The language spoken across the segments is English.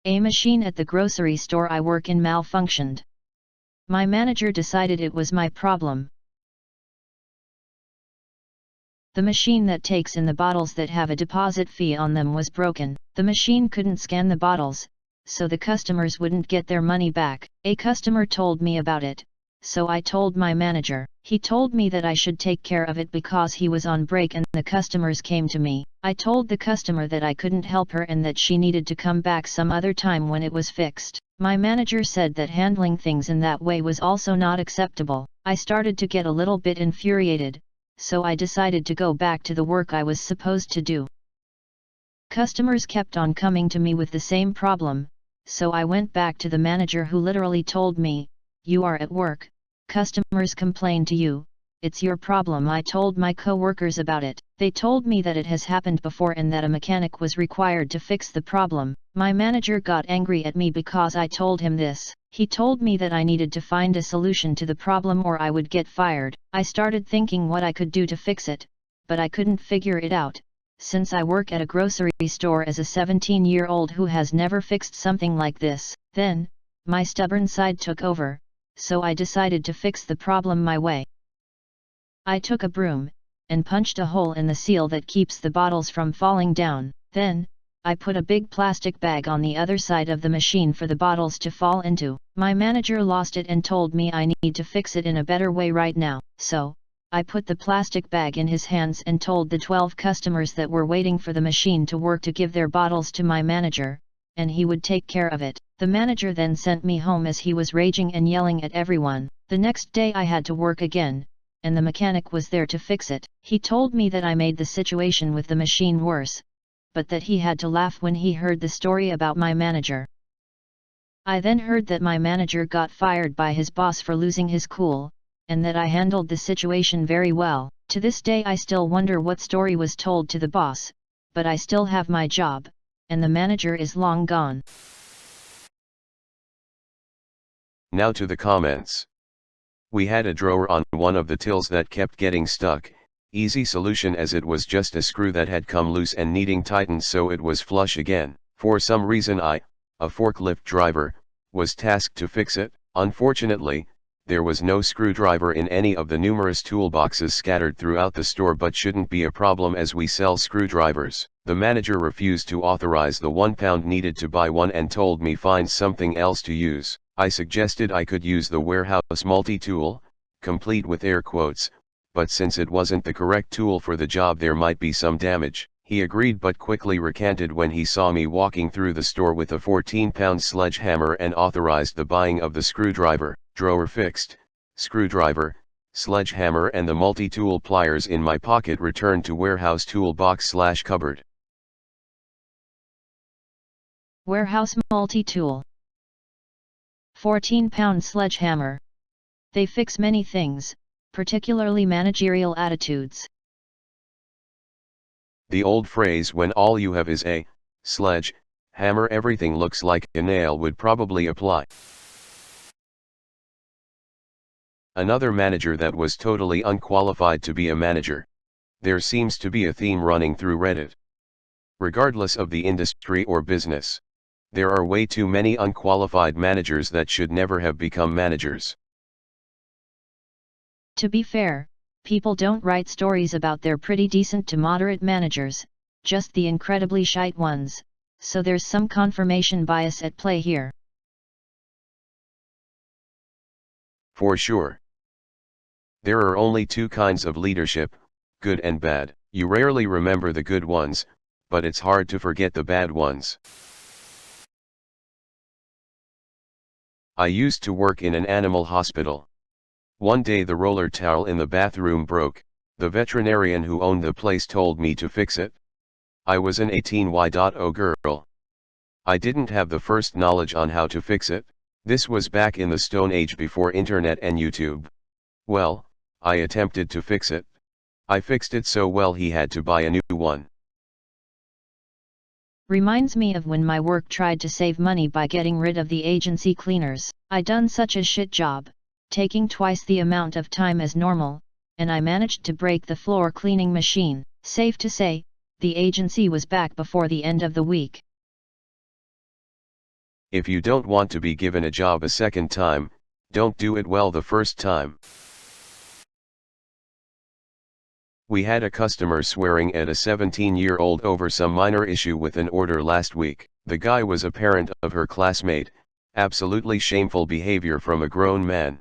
A machine at the grocery store I work in malfunctioned. My manager decided it was my problem. The machine that takes in the bottles that have a deposit fee on them was broken. The machine couldn't scan the bottles, so the customers wouldn't get their money back. A customer told me about it, so I told my manager. He told me that I should take care of it because he was on break and the customers came to me. I told the customer that I couldn't help her and that she needed to come back some other time when it was fixed. My manager said that handling things in that way was also not acceptable. I started to get a little bit infuriated, so I decided to go back to the work I was supposed to do. Customers kept on coming to me with the same problem, so I went back to the manager who literally told me, "You are at work, customers complain to you, it's your problem." I told my co-workers about it. They told me that it has happened before and that a mechanic was required to fix the problem. My manager got angry at me because I told him this. He told me that I needed to find a solution to the problem or I would get fired. I started thinking what I could do to fix it, but I couldn't figure it out, since I work at a grocery store as a 17-year-old who has never fixed something like this. Then, my stubborn side took over, so I decided to fix the problem my way. I took a broom, and punched a hole in the seal that keeps the bottles from falling down. Then, I put a big plastic bag on the other side of the machine for the bottles to fall into. My manager lost it and told me I need to fix it in a better way right now. So, I put the plastic bag in his hands and told the 12 customers that were waiting for the machine to work to give their bottles to my manager, and he would take care of it. The manager then sent me home as he was raging and yelling at everyone. The next day I had to work again, and the mechanic was there to fix it. He told me that I made the situation with the machine worse, but that he had to laugh when he heard the story about my manager. I then heard that my manager got fired by his boss for losing his cool, and that I handled the situation very well. To this day I still wonder what story was told to the boss, but I still have my job, and the manager is long gone. Now to the comments. We had a drawer on one of the tills that kept getting stuck. Easy solution, as it was just a screw that had come loose and needing tightened so it was flush again. For some reason I, a forklift driver, was tasked to fix it. Unfortunately, there was no screwdriver in any of the numerous toolboxes scattered throughout the store, but shouldn't be a problem as we sell screwdrivers. The manager refused to authorize the £1 needed to buy one and told me find something else to use. I suggested I could use the warehouse multi-tool, complete with air quotes, but since it wasn't the correct tool for the job there might be some damage. He agreed but quickly recanted when he saw me walking through the store with a 14-pound sledgehammer and authorized the buying of the screwdriver. Drawer fixed, screwdriver, sledgehammer and the multi-tool pliers in my pocket returned to warehouse toolbox/cupboard. Warehouse multi-tool. 14-pound sledgehammer. They fix many things, particularly managerial attitudes. The old phrase "when all you have is a sledge hammer everything looks like a nail" would probably apply. Another manager that was totally unqualified to be a manager. There seems to be a theme running through Reddit. Regardless of the industry or business, there are way too many unqualified managers that should never have become managers. To be fair, people don't write stories about their pretty decent to moderate managers, just the incredibly shite ones, so there's some confirmation bias at play here. For sure. There are only two kinds of leadership, good and bad. You rarely remember the good ones, but it's hard to forget the bad ones. I used to work in an animal hospital. One day the roller towel in the bathroom broke. The veterinarian who owned the place told me to fix it. I was an 18Y.0 girl. I didn't have the first knowledge on how to fix it. This was back in the Stone Age before internet and YouTube. Well, I attempted to fix it. I fixed it so well he had to buy a new one. Reminds me of when my work tried to save money by getting rid of the agency cleaners. I done such a shit job, taking twice the amount of time as normal, and I managed to break the floor cleaning machine. Safe to say, the agency was back before the end of the week. If you don't want to be given a job a second time, don't do it well the first time. We had a customer swearing at a 17-year-old over some minor issue with an order last week. The guy was a parent of her classmate. Absolutely shameful behavior from a grown man.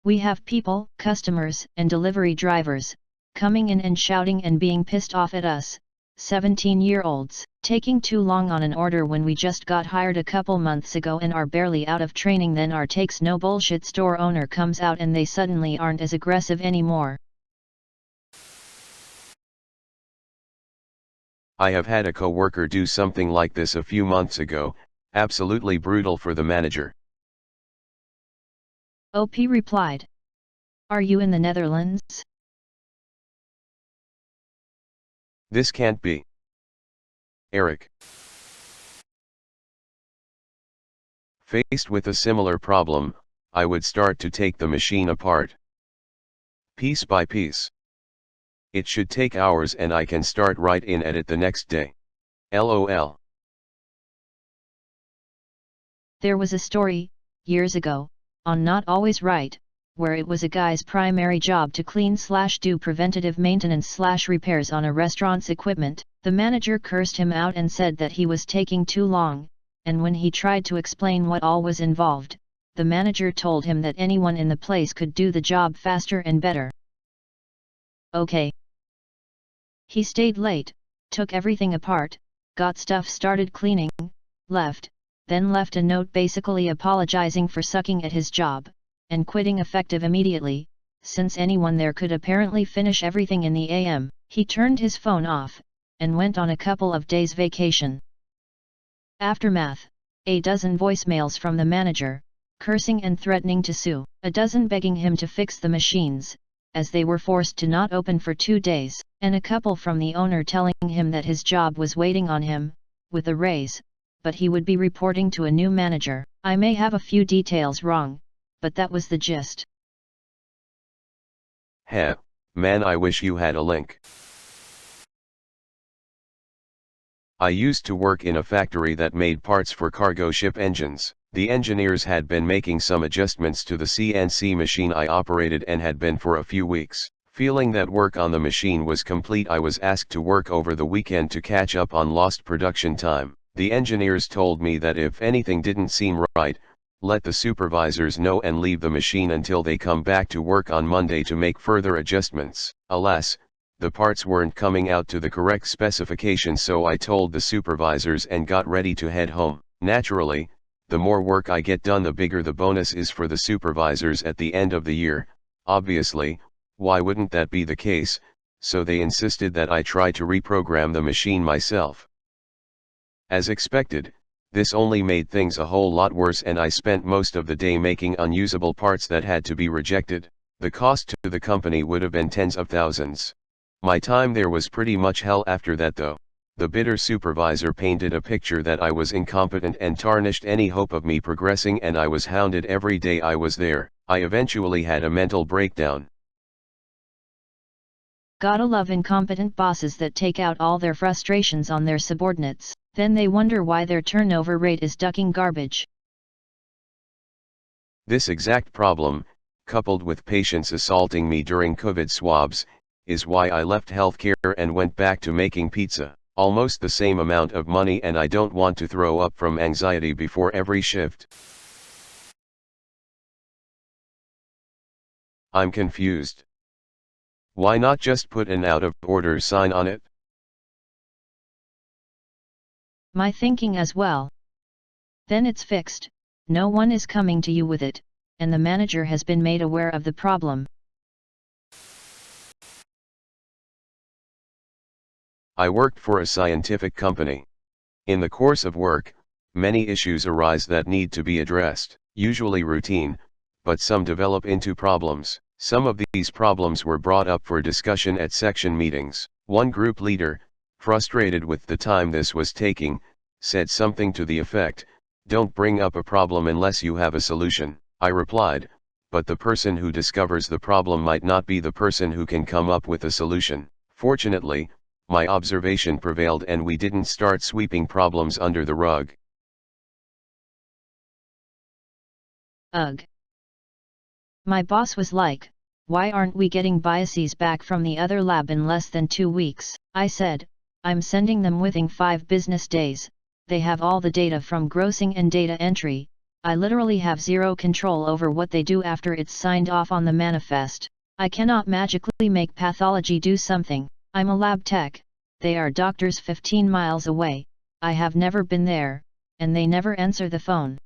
We have people, customers, and delivery drivers, coming in and shouting and being pissed off at us, 17-year-olds, taking too long on an order when we just got hired a couple months ago and are barely out of training. Then our takes no bullshit store owner comes out and they suddenly aren't as aggressive anymore. I have had a coworker do something like this a few months ago, absolutely brutal for the manager. OP replied. Are you in the Netherlands? This can't be. Eric. Faced with a similar problem, I would start to take the machine apart. Piece by piece. It should take hours and I can start right in at it the next day. LOL. There was a story, years ago, on Not Always Right, where it was a guy's primary job to clean/do preventative maintenance/repairs on a restaurant's equipment. The manager cursed him out and said that he was taking too long, and when he tried to explain what all was involved, the manager told him that anyone in the place could do the job faster and better. Okay. He stayed late, took everything apart, got stuff started cleaning, left, then left a note basically apologizing for sucking at his job, and quitting effective immediately, since anyone there could apparently finish everything in the AM. He turned his phone off, and went on a couple of days vacation. Aftermath: a dozen voicemails from the manager, cursing and threatening to sue, a dozen begging him to fix the machines, as they were forced to not open for 2 days, and a couple from the owner telling him that his job was waiting on him, with a raise, but he would be reporting to a new manager. I may have a few details wrong, but that was the gist. Heh, man, I wish you had a link. I used to work in a factory that made parts for cargo ship engines. The engineers had been making some adjustments to the CNC machine I operated and had been for a few weeks. Feeling that work on the machine was complete, I was asked to work over the weekend to catch up on lost production time. The engineers told me that if anything didn't seem right, let the supervisors know and leave the machine until they come back to work on Monday to make further adjustments. Alas, the parts weren't coming out to the correct specifications, so I told the supervisors and got ready to head home. Naturally, the more work I get done, the bigger the bonus is for the supervisors at the end of the year. Obviously, why wouldn't that be the case? So they insisted that I try to reprogram the machine myself. As expected, this only made things a whole lot worse, and I spent most of the day making unusable parts that had to be rejected. The cost to the company would have been tens of thousands. My time there was pretty much hell after that though. The bitter supervisor painted a picture that I was incompetent and tarnished any hope of me progressing, and I was hounded every day I was there. I eventually had a mental breakdown. Gotta love incompetent bosses that take out all their frustrations on their subordinates. Then they wonder why their turnover rate is ducking garbage. This exact problem, coupled with patients assaulting me during COVID swabs, is why I left healthcare and went back to making pizza. Almost the same amount of money, and I don't want to throw up from anxiety before every shift. I'm confused. Why not just put an out of order sign on it? My thinking as well. Then it's fixed, no one is coming to you with it, and the manager has been made aware of the problem. I worked for a scientific company. In the course of work, many issues arise that need to be addressed, usually routine, but some develop into problems. Some of these problems were brought up for discussion at section meetings. One group leader, frustrated with the time this was taking, said something to the effect, "Don't bring up a problem unless you have a solution." I replied, "But the person who discovers the problem might not be the person who can come up with a solution." Fortunately, my observation prevailed and we didn't start sweeping problems under the rug. Ugh. My boss was like, why aren't we getting biases back from the other lab in less than 2 weeks? I said, I'm sending them within 5 business days, they have all the data from grossing and data entry, I literally have zero control over what they do after it's signed off on the manifest. I cannot magically make pathology do something. I'm a lab tech, they are doctors 15 miles away, I have never been there, and they never answer the phone.